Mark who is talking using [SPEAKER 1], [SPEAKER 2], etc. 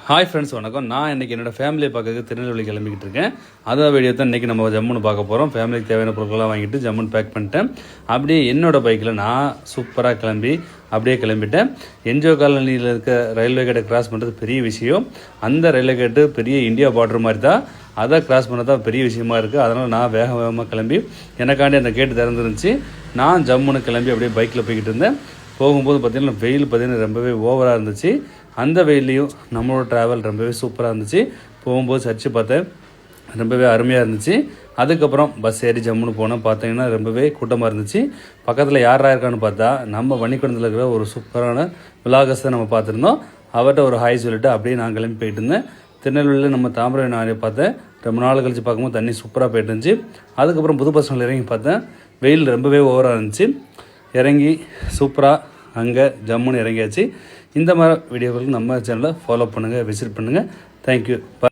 [SPEAKER 1] Hi friends, வணக்கம். நான் இன்றைக்கி என்னோடய ஃபேமிலியை பார்க்க திருநெல்வேலி கிளம்பிக்கிட்டு இருக்கேன். அதான் வீடியோ தான் இன்றைக்கி நம்ம ஜம்முன்னு பார்க்க போகிறோம். ஃபேமிலிக்கு தேவையான பொருட்கள்லாம் வாங்கிட்டு ஜம்முன்னு பேக் பண்ணிட்டேன். அப்படியே என்னோடய பைக்கில் நான் சூப்பராக கிளம்பிட்டேன். என்ஜிஓ காலனியில் இருக்க ரயில்வே கேட்டை கிராஸ் பண்ணுறது பெரிய விஷயம். அந்த ரயில்வே கேட்டு பெரிய இந்தியா பார்டர் மாதிரி தான். அதை கிராஸ் பண்ண தான் பெரிய விஷயமா இருக்குது. அதனால் நான் வேகமாக கிளம்பி எனக்காண்டி அந்த கேட்டு திறந்துருந்துச்சு. நான் ஜம்முன்னு கிளம்பி அப்படியே பைக்கில் போய்கிட்டு இருந்தேன். போகும்போது பார்த்திங்கன்னா வெயில் ரொம்பவே ஓவராக இருந்துச்சு. அந்த வெயிலையும் நம்மளோட ட்ராவல் ரொம்பவே சூப்பராக இருந்துச்சு. போகும்போது சர்ச்சு பார்த்தேன், ரொம்பவே அருமையாக இருந்துச்சு. அதுக்கப்புறம் பஸ் ஏறி ஜம்முன்னு போனோம். பார்த்தீங்கன்னா ரொம்பவே கூட்டமாக இருந்துச்சு. பக்கத்தில் யாராக இருக்கான்னு பார்த்தா நம்ம வன்னிக்குடத்தில் இருக்கிற ஒரு சூப்பரான விலாகஸை நம்ம பார்த்துருந்தோம். அவர்கிட்ட ஒரு ஹாய் சொல்லிவிட்டு அப்படியே நான் கிளம்பி போயிட்டு இருந்தேன். திருநெல்வேலியில் நம்ம தாமிரபரணி ஆலையை பார்த்தேன். ரொம்ப நாள் கழித்து பார்க்கும்போது தண்ணி சூப்பராக போயிட்டு இருந்துச்சு. அதுக்கப்புறம் புது பஸ் ஸ்டாண்டில் இறங்கி பார்த்தேன், வெயில் ரொம்பவே ஓவராக இருந்துச்சு. இறங்கி சூப்பராக அங்கே ஜம்முன்னு இறங்கியாச்சு. இந்த மாதிரி வீடியோக்களுக்கு நம்ம சேனலை ஃபாலோ பண்ணுங்கள், விசிட் பண்ணுங்கள். தேங்க்யூ.